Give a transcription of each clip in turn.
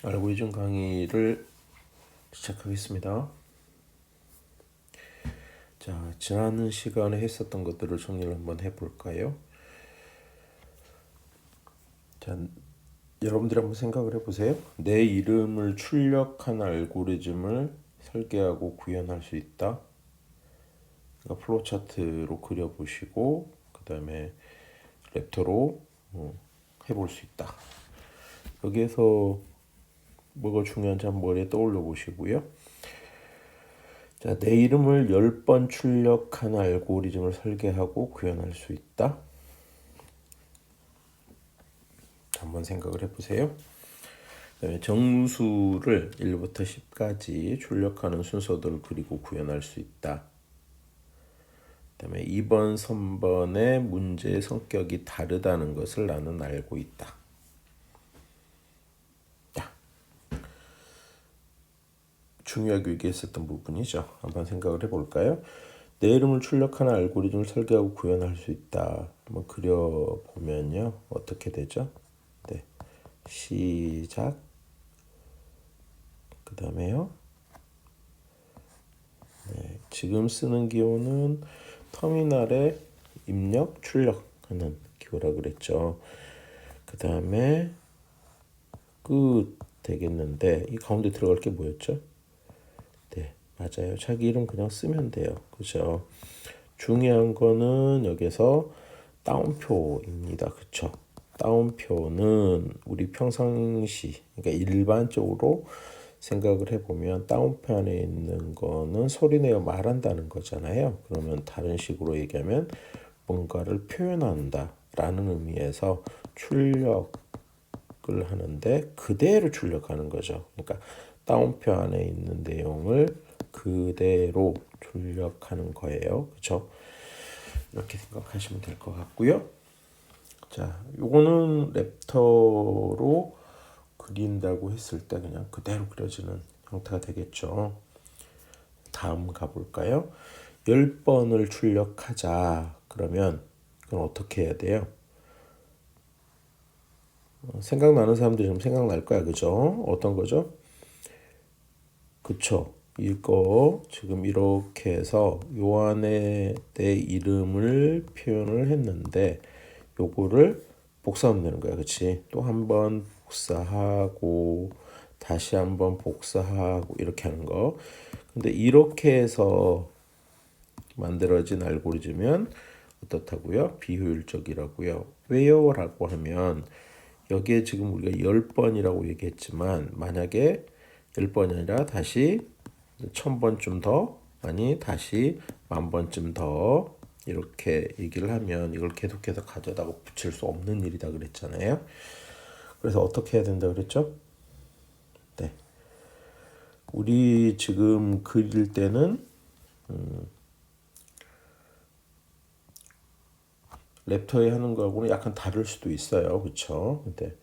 알고리즘 강의를 시작하겠습니다. 자, 지난 시간에 했었던 것들을 정리를 한번 해볼까요? 자, 여러분들이 한번 생각을 해보세요. 내 이름을 출력한 알고리즘을 설계하고 구현할 수 있다. 그러니까 플로우 차트로 그려보시고 그 다음에 랩터로 해볼 수 있다. 여기에서 뭐가 중요한지 한번 머리에 떠올려 보시고요. 자, 내 이름을 10번 출력한 알고리즘을 설계하고 구현할 수 있다. 한번 생각을 해보세요. 그다음에 정수를 1부터 10까지 출력하는 순서들을 그리고 구현할 수 있다. 그다음에 2번, 3번의 문제의 성격이 다르다는 것을 나는 알고 있다. 자, 중요하게 얘기했었던 부분이죠. 한번 생각을 해볼까요? 내 이름을 출력하는 알고리즘을 설계하고 구현할 수 있다. 한번 그려보면요. 어떻게 되죠? 네, 시작. 그 다음에요. 네, 지금 쓰는 기호는 터미널에 입력, 출력하는 기호라 그랬죠. 그 다음에 끝 되겠는데 이 가운데 들어갈 게 뭐였죠? 네, 맞아요. 자기 이름 그냥 쓰면 돼요. 그죠? 중요한 거는 여기서 따옴표입니다. 그쵸? 따옴표는 우리 평상시, 그러니까 일반적으로 생각을 해보면 따옴표 안에 있는 거는 소리내어 말한다는 거잖아요. 그러면 다른 식으로 얘기하면 뭔가를 표현한다 라는 의미에서 출력을 하는데 그대로 출력하는 거죠. 그러니까 따옴표 안에 있는 내용을 그대로 출력하는 거예요. 그렇죠? 이렇게 생각하시면 될 것 같고요. 자, 요거는 랩터로 그린다고 했을 때 그냥 그대로 그려지는 형태가 되겠죠. 다음 가볼까요? 10번을 출력하자. 그러면 그건 어떻게 해야 돼요? 생각나는 사람들이 좀 생각날 거야. 그죠? 어떤 거죠? 그쵸. 이거 지금 이렇게 해서 요 안에 내 이름을 표현을 했는데 요거를 복사하면 되는 거야. 그치? 또 한 번 복사하고 다시 한 번 복사하고 이렇게 하는 거. 근데 이렇게 해서 만들어진 알고리즘은 어떻다고요? 비효율적이라고요. 왜요? 라고 하면 여기에 지금 우리가 10번이라고 얘기했지만 만약에 10번이 아니라 다시 1000번쯤 더 아니 다시 10,000번쯤 더 이렇게 얘기를 하면 이걸 계속해서 가져다가 붙일 수 없는 일이다 그랬잖아요. 그래서 어떻게 해야 된다 그랬죠? 네. 우리 지금 그릴 때는 랩터에 하는 거하고는 약간 다를 수도 있어요. 그렇죠? 근데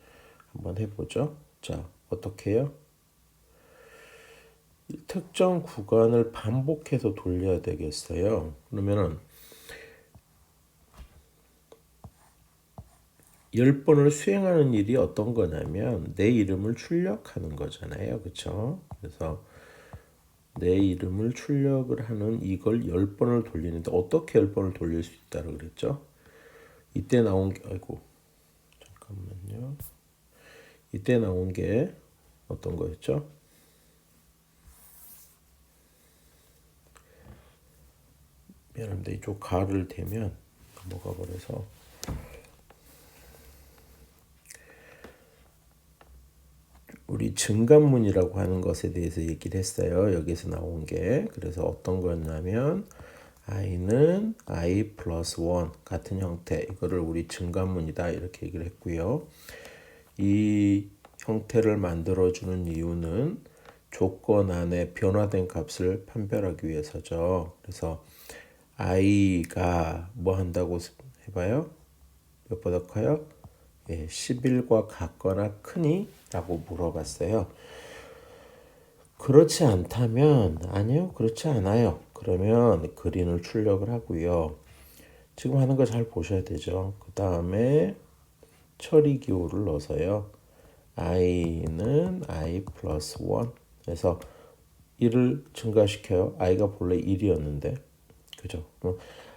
한번 해보죠. 자, 어떻게 해요? 특정 구간을 반복해서 돌려야 되겠어요. 그러면은 10번을 수행하는 일이 어떤 거냐면 내 이름을 출력하는 거잖아요. 그렇죠? 그래서 내 이름을 출력을 하는 이걸 10번을 돌리는데 어떻게 10번을 돌릴 수 있다고 그랬죠? 이때 나온 게 아이고 잠깐만요. 이때 나온 게 어떤 거였죠? 미안합니다. 이쪽 가를 대면 넘어가 버려서 우리 증감문이라고 하는 것에 대해서 얘기를 했어요. 여기서 나온 게. 그래서 어떤 거였냐면 i는 i 플러스 1 같은 형태. 이거를 우리 증감문이다 이렇게 얘기를 했고요. 이 형태를 만들어주는 이유는 조건 안에 변화된 값을 판별하기 위해서죠. 그래서 i가 뭐 한다고 해봐요? 몇보다 커요? 예, 11과 같거나 크니? 라고 물어봤어요. 그렇지 않다면 아니요, 그렇지 않아요. 그러면 그린을 출력을 하고요. 지금 하는 거 잘 보셔야 되죠. 그 다음에 처리 기호를 넣어서요. i는 i 플러스 1 해서 1을 증가시켜요. i가 본래 1이었는데 그죠?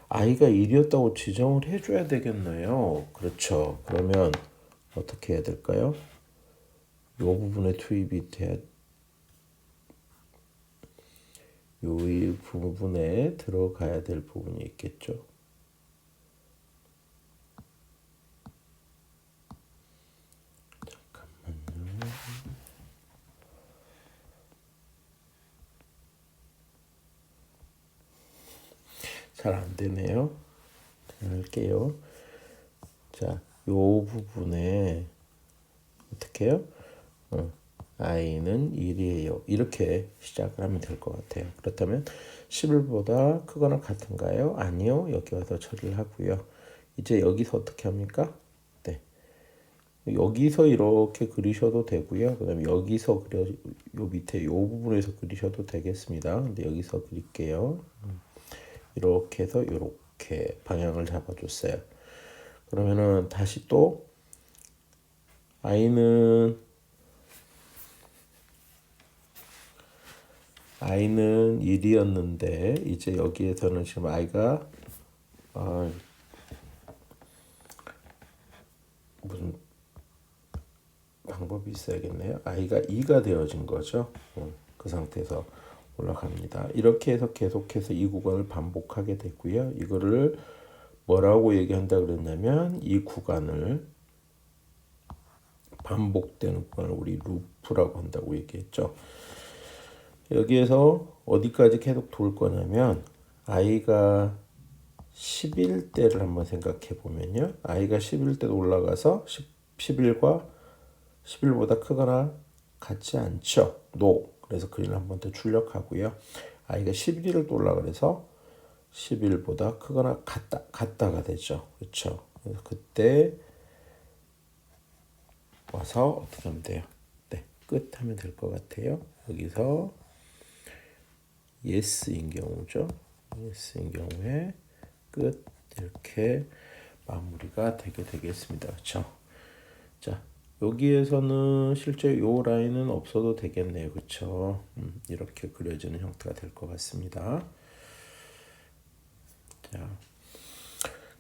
i가 1이었다고 지정을 해줘야 되겠네요. 그렇죠. 그러면 어떻게 해야 될까요? 이 부분에 투입이 돼야 이 부분에 들어가야 될 부분이 있겠죠. 잘 안 되네요. 할게요. 자, 요 부분에 어떻게 해요? i는 1이에요. 이렇게 시작을 하면 될 것 같아요. 그렇다면 11보다 크거나 같은가요? 아니요. 여기 와서 처리를 하고요. 이제 여기서 어떻게 합니까? 네. 여기서 이렇게 그리셔도 되고요. 그 다음에 여기서 요 밑에 요 부분에서 그리셔도 되겠습니다. 근데 여기서 그릴게요. 이렇게 해서 이렇게 방향을 잡아줬어요. 그러면은 다시 또 i는 1이었는데 이제 여기에서는 지금 i가 무슨 방법이 있어야겠네요. i가 2가 되어진 거죠. 그 상태에서 올라갑니다. 이렇게 해서 계속해서 이 구간을 반복하게 됐고요. 이거를 뭐라고 얘기한다 그랬냐면 이 구간을 반복되는 구간을 우리 루프라고 한다고 얘기했죠. 여기에서 어디까지 계속 돌 거냐면 i가 11대를 한번 생각해 보면요. i가 11대도 올라가서 11과 11보다 크거나 같지 않죠. No. 그래서 그림을 한번 더 출력하고요. i가 11을 또 올라가서 11보다 크거나 같다가 되죠. 그렇죠. 그래서 그때 와서 어떻게 하면 돼요? 네, 끝 하면 될 것 같아요. 여기서 yes인 경우죠. yes인 경우에 끝 이렇게 마무리가 되게 되겠습니다. 그렇죠? 자, 여기에서는 실제 요 라인은 없어도 되겠네요. 그렇죠? 이렇게 그려지는 형태가 될 것 같습니다. 자,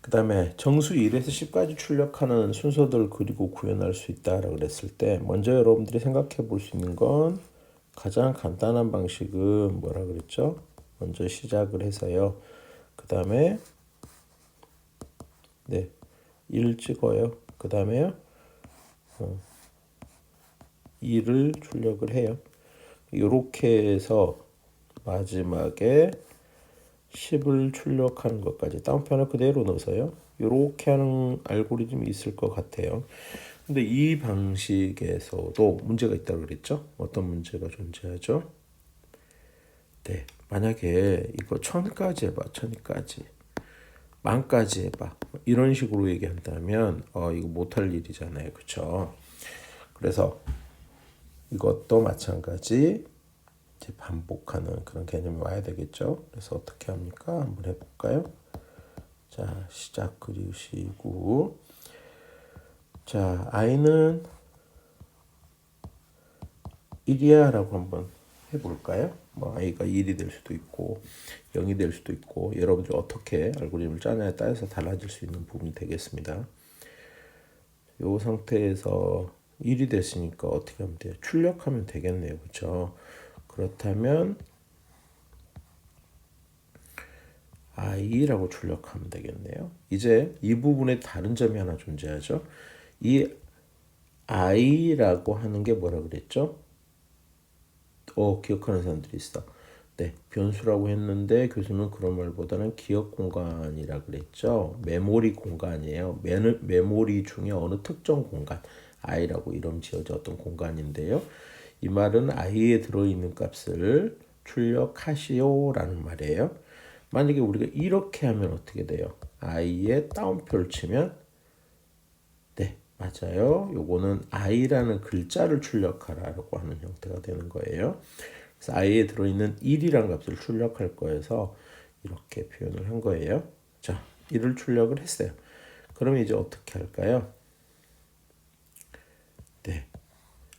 그 다음에 정수 1에서 10까지 출력하는 순서들을 그리고 구현할 수 있다라고 그랬을 때 먼저 여러분들이 생각해 볼 수 있는 건 가장 간단한 방식은 뭐라 그랬죠? 먼저 시작을 해서요. 그 다음에 네, 1 찍어요. 그 다음에요. 2를 출력을 해요. 이렇게 해서 마지막에 10을 출력하는 것까지 다운편을 그대로 넣어서요. 이렇게 하는 알고리즘이 있을 것 같아요. 근데 이 방식에서도 문제가 있다고 그랬죠? 어떤 문제가 존재하죠? 네, 만약에 이거 1000까지 해봐, 1000까지, 10,000까지 해봐, 이런 식으로 얘기한다면 이거 못할 일이잖아요, 그렇죠? 그래서 이것도 마찬가지 이제 반복하는 그런 개념이 와야 되겠죠. 그래서 어떻게 합니까? 한번 해볼까요? 자, 시작 그리시고, 자, i는 1이야 라고 한번 해볼까요? 뭐 i가 1이 될 수도 있고 0이 될 수도 있고 여러분들이 어떻게 알고리즘을 짜냐에 따라서 달라질 수 있는 부분이 되겠습니다. 이 상태에서 1이 됐으니까 어떻게 하면 돼요? 출력하면 되겠네요. 그렇죠? 그렇다면 i라고 출력하면 되겠네요. 이제 이 부분에 다른 점이 하나 존재하죠. 이 i라고 하는 게 뭐라 그랬죠? 기억하는 사람들이 있어. 네, 변수라고 했는데 교수는 그런 말보다는 기억 공간이라 그랬죠. 메모리 공간이에요. 메모리 중에 어느 특정 공간, i라고 이름 지어져 어떤 공간인데요. 이 말은 i에 들어있는 값을 출력하시오라는 말이에요. 만약에 우리가 이렇게 하면 어떻게 돼요? i에 다운표를 치면 네, 맞아요. 요거는 i라는 글자를 출력하라고 하는 형태가 되는 거예요. 그래서 i에 들어있는 1이라는 값을 출력할 거여서 이렇게 표현을 한 거예요. 자, 1을 출력을 했어요. 그럼 이제 어떻게 할까요? 네,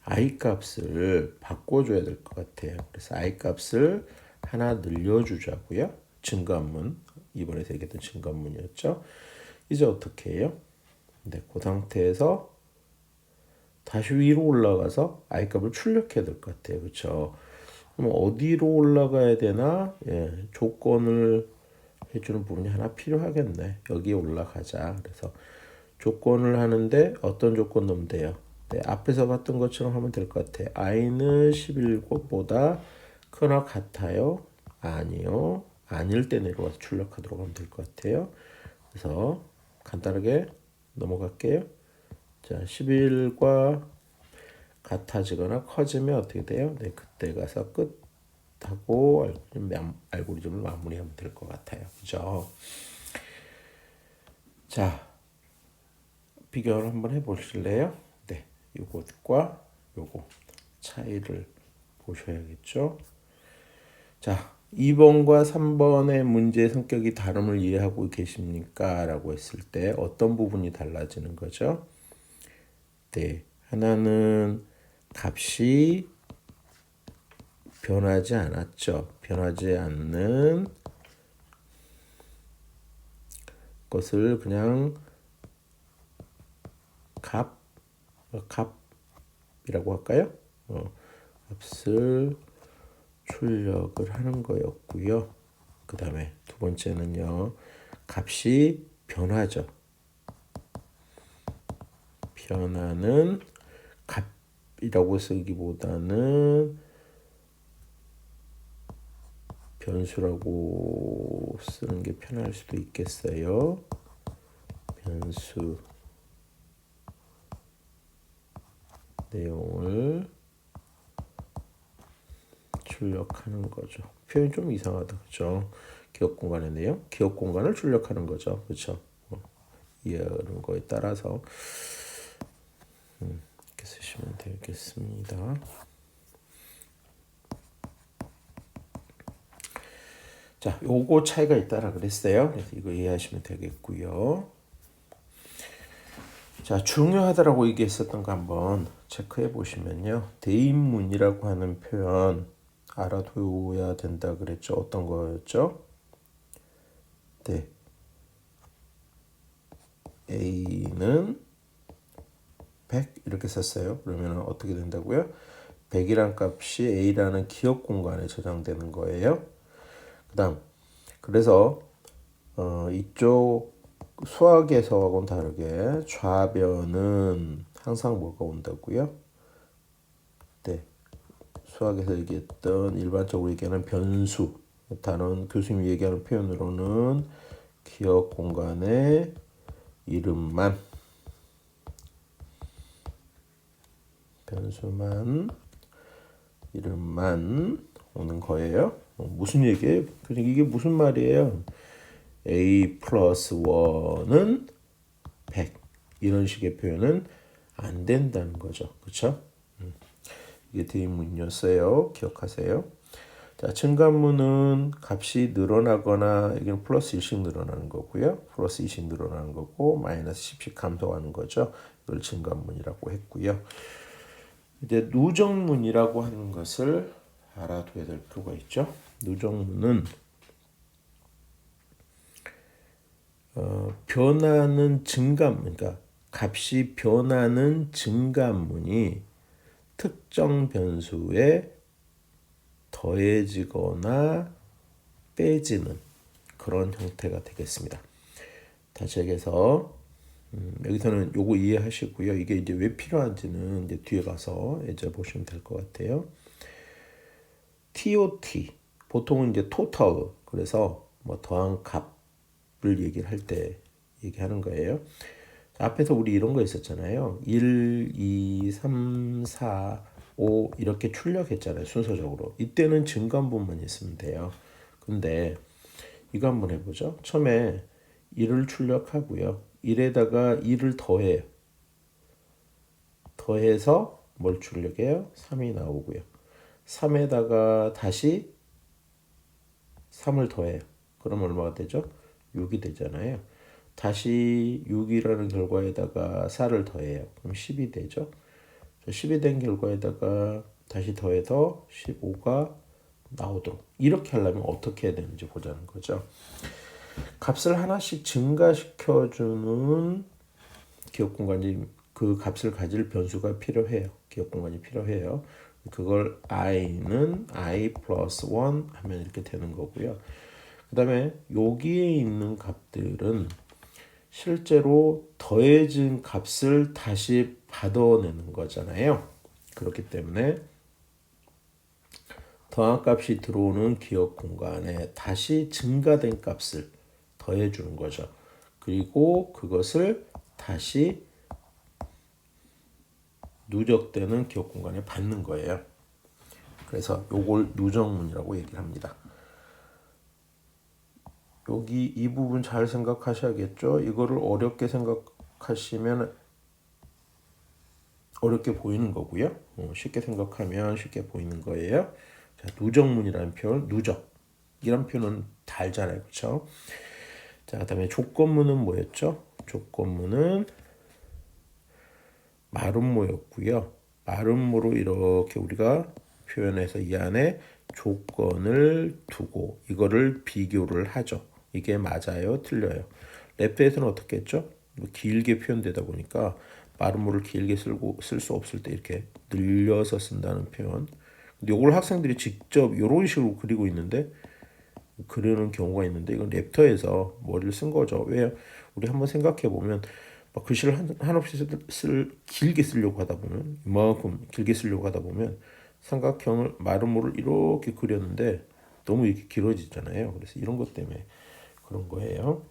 i 값을 바꿔줘야 될 것 같아요. 그래서 i 값을 하나 늘려주자고요. 증가문, 이번에 얘기했던 증가문이었죠. 이제 어떻게 해요? 네, 그 상태에서 다시 위로 올라가서 i 값을 출력해야 될 것 같아요. 그렇죠? 그럼 어디로 올라가야 되나? 예, 조건을 해주는 부분이 하나 필요하겠네. 여기에 올라가자. 그래서 조건을 하는데 어떤 조건 넣으면 돼요? 네, 앞에서 봤던 것처럼 하면 될 것 같아. i는 11보다 크나 같아요? 아니요. 아닐 때 내려와서 출력하도록 하면 될 것 같아요. 그래서 간단하게 넘어갈게요. 자, 11과 같아지거나 커지면 어떻게 돼요? 네, 그때 가서 끝하고 알고리즘을 마무리하면 될 것 같아요. 그죠? 자, 비교를 한번 해보실래요? 네, 요것과 요거 차이를 보셔야겠죠. 자, 2번과 3번의 문제의 성격이 다름을 이해하고 계십니까? 라고 했을 때 어떤 부분이 달라지는 거죠? 네, 하나는 값이 변하지 않았죠. 변하지 않는 것을 그냥 값이라고 할까요? 값을 출력을 하는 거였고요. 그 다음에 두 번째는요. 값이 변하죠. 변하는 값이라고 쓰기보다는 변수라고 쓰는 게 편할 수도 있겠어요. 변수 내용을 출력하는 거죠. 표현이 좀 이상하다, 그렇죠? 기억 공간의 내용, 기억 공간을 출력하는 거죠, 그렇죠? 이해하는 거에 따라서 이렇게 쓰시면 되겠습니다. 자, 요거 차이가 있다라 그랬어요. 그래서 이거 이해하시면 되겠고요. 자, 중요하다라고 얘기했었던 거 한번 체크해 보시면요. 대인문이라고 하는 표현 알아둬야 된다 그랬죠. 어떤 거였죠? 네. A는 100 이렇게 썼어요. 그러면 어떻게 된다고요? 100이란 값이 A라는 기억 공간에 저장되는 거예요. 그다음 그래서 이쪽 수학에서하고는 다르게 좌변은 항상 뭐가 온다고요? 네, 수학에서 얘기했던 일반적으로 얘기하는 변수, 다른 교수님이 얘기하는 표현으로는 기억 공간의 이름만, 변수만, 이름만 오는 거예요. 무슨 얘기예요? 그러니까 이게 무슨 말이에요? A 플러스 1은 100 이런 식의 표현은 안 된다는 거죠. 그렇죠? 이게 대인문이었어요. 기억하세요. 자, 증가문은 값이 늘어나거나 여기는 플러스 1씩 늘어나는 거고요. 플러스 2씩 늘어나는 거고 마이너스 10씩 감소하는 거죠. 이걸 증가문이라고 했고요. 이제 누적문이라고 하는 것을 알아둬야 될 필요가 있죠. 누적문은 변하는 증가문, 그러니까 값이 변하는 증가문이 특정 변수에 더해지거나 빼지는 그런 형태가 되겠습니다. 다시 얘기해서 여기서는 요거 이해하시고요. 이게 이제 왜 필요한지는 이제 뒤에 가서 이제 보시면 될 것 같아요. TOT 보통은 이제 total 그래서 뭐 더한 값을 얘기를 할 때 얘기하는 거예요. 앞에서 우리 이런 거 있었잖아요. 1, 2, 3, 4, 5 이렇게 출력했잖아요. 순서적으로. 이때는 증가분만 있으면 돼요. 근데 이거 한번 해보죠. 처음에 1을 출력하고요. 1에다가 2를 더해요. 더해서 뭘 출력해요? 3이 나오고요. 3에다가 다시 3을 더해요. 그럼 얼마가 되죠? 6이 되잖아요. 다시 6이라는 결과에다가 4를 더해요. 그럼 10이 되죠. 10이 된 결과에다가 다시 더해서 15가 나오도록 이렇게 하려면 어떻게 해야 되는지 보자는 거죠. 값을 하나씩 증가시켜주는 기억 공간이 그 값을 가질 변수가 필요해요. 기억 공간이 필요해요. 그걸 i는 i 플러스 1 하면 이렇게 되는 거고요. 그 다음에 여기에 있는 값들은 실제로 더해진 값을 다시 받아내는 거잖아요. 그렇기 때문에 더한 값이 들어오는 기억 공간에 다시 증가된 값을 더해 주는 거죠. 그리고 그것을 다시 누적되는 기억 공간에 받는 거예요. 그래서 요걸 누적문이라고 얘기를 합니다. 여기 이 부분 잘 생각하셔야겠죠. 이거를 어렵게 생각하시면 어렵게 보이는 거고요. 쉽게 생각하면 쉽게 보이는 거예요. 자, 누적문이라는 표현, 누적 이런 표현은 다 알잖아요, 그렇죠? 자, 그다음에 조건문은 뭐였죠? 조건문은 마름모였고요. 마름모로 이렇게 우리가 표현해서 이 안에 조건을 두고 이거를 비교를 하죠. 이게 맞아요, 틀려요. 랩트에서는 어떻게 했죠? 길게 표현되다 보니까 마름모를 길게 쓸 수 없을 때 이렇게 늘려서 쓴다는 표현. 근데 이걸 학생들이 직접 이런 식으로 그리고 있는데 그리는 경우가 있는데 이건 랩터에서 머리를 쓴 거죠. 왜? 우리 한번 생각해 보면 막 글씨를 한없이 길게 쓰려고 하다 보면 이만큼 길게 쓰려고 하다 보면 삼각형을 마름모를 이렇게 그렸는데 너무 이렇게 길어지잖아요. 그래서 이런 것 때문에 그런 거예요.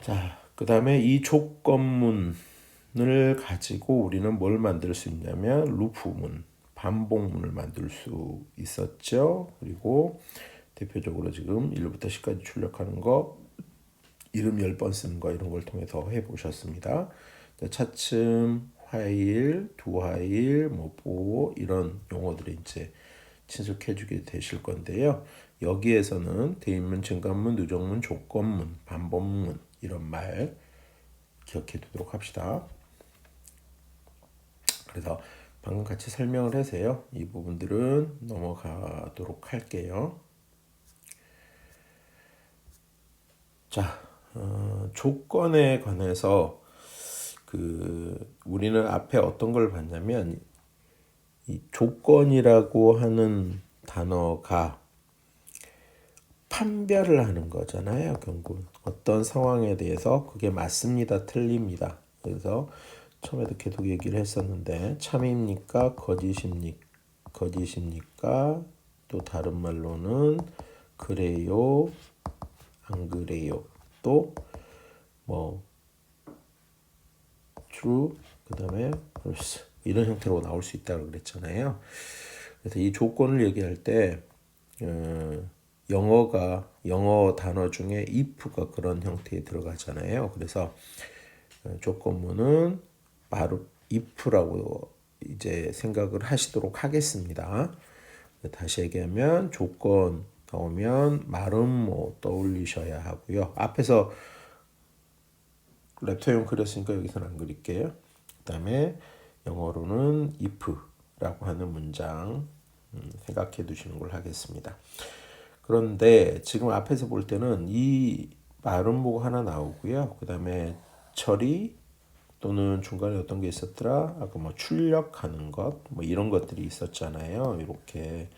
자, 그 다음에 이 조건문을 가지고 우리는 뭘 만들 수 있냐면 루프문, 반복문을 만들 수 있었죠. 그리고 대표적으로 지금 1부터 10까지 출력하는 거, 이름 10번 쓰는 거 이런 걸 통해서 해보셨습니다. 차츰, 화일, 두화일, 뭐 보호 이런 용어들이 이제 친숙해지게 되실 건데요. 여기에서는 대입문, 증가문, 누적문, 조건문, 반복문 이런 말 기억해 두도록 합시다. 그래서 방금 같이 설명을 해서요. 이 부분들은 넘어가도록 할게요. 자, 조건에 관해서 우리는 앞에 어떤 걸 봤냐면 이 조건이라고 하는 단어가 판별을 하는 거잖아요. 결국 어떤 상황에 대해서 그게 맞습니다, 틀립니다. 그래서 처음에도 계속 얘기를 했었는데 참입니까, 거짓입니까? 또 다른 말로는 그래요, 안 그래요. 또 뭐 true, 그다음에 false 이런 형태로 나올 수 있다고 그랬잖아요. 그래서 이 조건을 얘기할 때 영어 단어 중에 if가 그런 형태에 들어가잖아요. 그래서 조건문은 바로 if라고 이제 생각을 하시도록 하겠습니다. 다시 얘기하면 조건 나오면 말음모 떠올리셔야 하고요. 앞에서 랩터용 그렸으니까 여기서는 안 그릴게요. 그 다음에 영어로는 if라고 하는 문장 생각해 두시는 걸 하겠습니다. 그런데 지금 앞에서 볼 때는 이 말음모가 하나 나오고요. 그 다음에 처리 또는 중간에 어떤 게 있었더라? 아까 뭐 출력하는 것, 뭐 이런 것들이 있었잖아요. 이렇게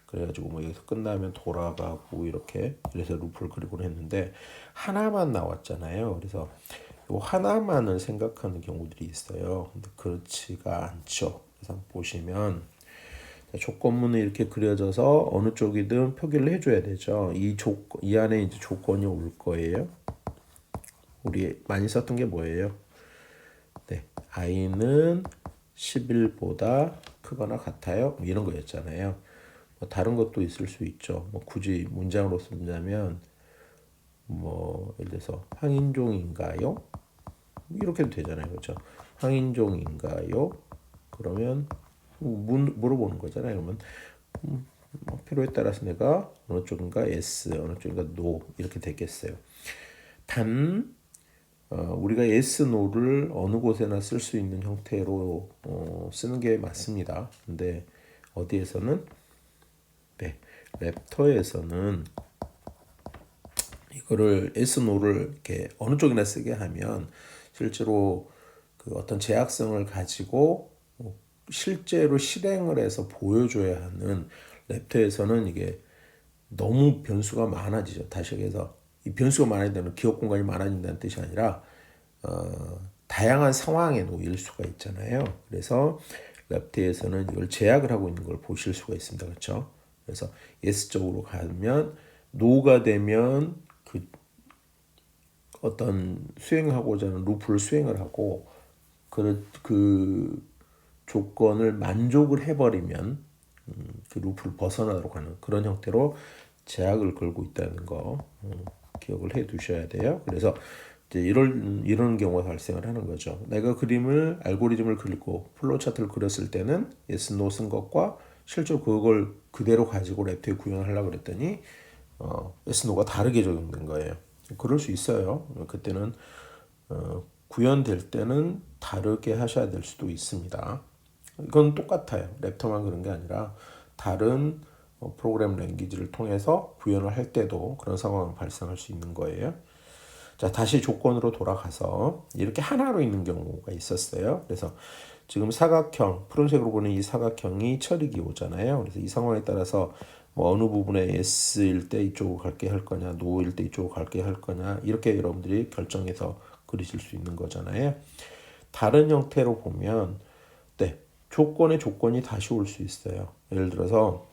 그래가지고 뭐 여기서 끝나면 돌아가고 이렇게 그래서 루프를 그리고 했는데 하나만 나왔잖아요. 그래서 요 하나만을 생각하는 경우들이 있어요. 근데 그렇지가 않죠. 그래서 보시면 조건문은 이렇게 그려져서 어느 쪽이든 표기를 해줘야 되죠. 이 안에 이제 조건이 올 거예요. 우리 많이 썼던 게 뭐예요? 네, i는 11보다 크거나 같아요. 뭐 이런 거였잖아요. 뭐 다른 것도 있을 수 있죠. 뭐 굳이 문장으로 쓴다면 뭐 예를 들어서 황인종인가요? 이렇게도 되잖아요, 그렇죠? 황인종인가요? 그러면 물어보는 거잖아요. 그러면 뭐 필요에 따라서 내가 어느 쪽인가 yes, 어느 쪽인가 no 이렇게 되겠어요. 단 우리가 yes, no를 어느 곳에나 쓸 수 있는 형태로 쓰는 게 맞습니다. 근데 어디에서는 네, 랩터에서는 이거를 yes, no를 이렇게 어느 쪽이나 쓰게 하면 실제로 그 어떤 제약성을 가지고 실제로 실행을 해서 보여줘야 하는 랩터에서는 이게 너무 변수가 많아지죠. 다시 얘기해서 이 변수가 많아진다는 기억 공간이 많아진다는 뜻이 아니라 다양한 상황에 놓일 수가 있잖아요. 그래서 랩트에서는 이걸 제약을 하고 있는 걸 보실 수가 있습니다. 그렇죠? 그래서 yes 쪽으로 가면 no가 되면 그 어떤 수행하고자 하는 루프를 수행을 하고 그 조건을 만족을 해버리면 그 루프를 벗어나도록 하는 그런 형태로 제약을 걸고 있다는 거 기억을 해 두셔야 돼요. 그래서 이제 이런 경우가 발생을 하는 거죠. 내가 알고리즘을 그리고 플로우 차트를 그렸을 때는 yes, no 쓴 것과 실제로 그걸 그대로 가지고 랩트에 구현을 하려고 그랬더니 yes, no가 다르게 적용된 거예요. 그럴 수 있어요. 그때는 구현될 때는 다르게 하셔야 될 수도 있습니다. 이건 똑같아요. 랩터만 그런 게 아니라 다른 프로그램 랭귀지를 통해서 구현을 할 때도 그런 상황이 발생할 수 있는 거예요. 자, 다시 조건으로 돌아가서 이렇게 하나로 있는 경우가 있었어요. 그래서 지금 사각형, 푸른색으로 보는 이 사각형이 처리 기호잖아요. 그래서 이 상황에 따라서 뭐 어느 부분에 S일 때 이쪽으로 갈게 할 거냐, No일 때 이쪽으로 갈게 할 거냐, 이렇게 여러분들이 결정해서 그리실 수 있는 거잖아요. 다른 형태로 보면 네, 조건이 다시 올 수 있어요. 예를 들어서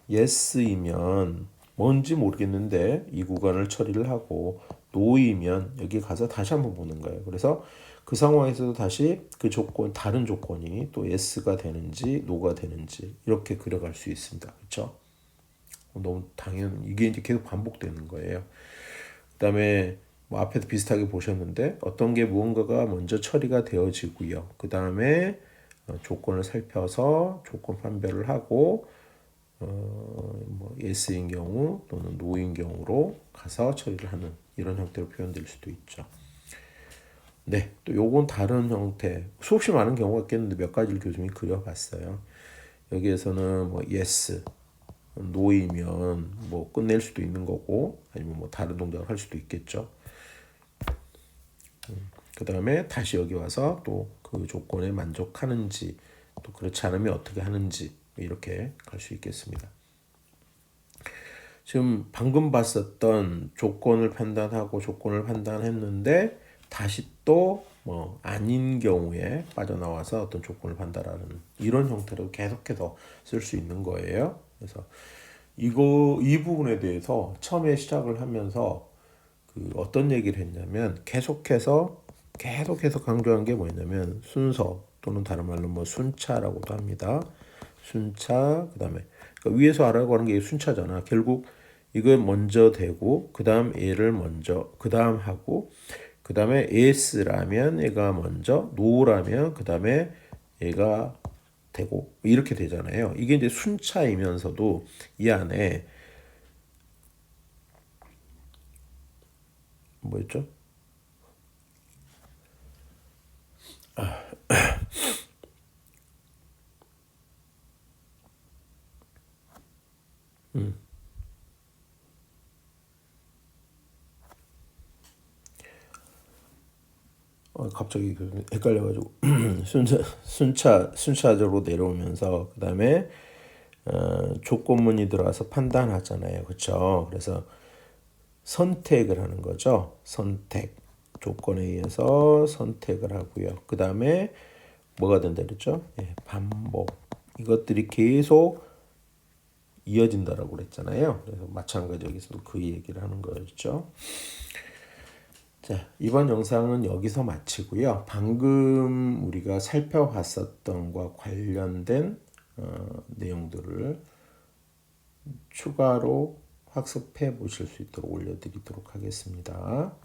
yes이면 뭔지 모르겠는데 이 구간을 처리를 하고 no이면 여기 가서 다시 한번 보는 거예요. 그래서 그 상황에서도 다시 그 다른 조건이 또 yes가 되는지 no가 되는지 이렇게 그려갈 수 있습니다. 그렇죠? 너무 이게 이제 계속 반복되는 거예요. 그다음에 뭐 앞에도 비슷하게 보셨는데 어떤 게 무언가가 먼저 처리가 되어지고요. 그다음에 조건을 살펴서 조건 판별을 하고 뭐 yes인 경우 또는 no인 경우로 가서 처리를 하는 이런 형태로 표현될 수도 있죠. 네, 또 요건 다른 형태 수없이 많은 경우가 있겠는데 몇 가지를 교수님이 그려봤어요. 여기에서는 뭐 yes, no이면 뭐 끝낼 수도 있는 거고 아니면 뭐 다른 동작을 할 수도 있겠죠. 그 다음에 다시 여기 와서 또 그 조건에 만족하는지 또 그렇지 않으면 어떻게 하는지 이렇게 갈 수 있겠습니다. 지금 방금 봤었던 조건을 판단했는데 다시 또 뭐 아닌 경우에 빠져나와서 어떤 조건을 판단하는 이런 형태로 계속해서 쓸 수 있는 거예요. 그래서 이 부분에 대해서 처음에 시작을 하면서 그 어떤 얘기를 했냐면 계속해서 강조한 게 뭐였냐면 순서 또는 다른 말로 뭐 순차라고도 합니다. 순차 그다음에 그러니까 위에서 하라고 하는 게 순차잖아. 결국 이거 먼저 되고 그다음 얘를 먼저 그다음 하고 그다음에 yes라면 얘가 먼저 no라면 그다음에 얘가 되고 이렇게 되잖아요. 이게 이제 순차이면서도 이 안에 뭐였죠? 갑자기 헷갈려가지고 순차적으로 내려오면서 그 다음에 조건문이 들어와서 판단하잖아요, 그렇죠? 그래서 선택을 하는 거죠. 선택 조건에 의해서 선택을 하고요. 그 다음에 뭐가 된다 그랬죠? 반복 이것들이 계속 이어진다라고 그랬잖아요. 그래서 마찬가지 여기서도 그 얘기를 하는 거였죠. 자, 이번 영상은 여기서 마치고요. 방금 우리가 살펴봤었던 것과 관련된 내용들을 추가로 학습해 보실 수 있도록 올려드리도록 하겠습니다.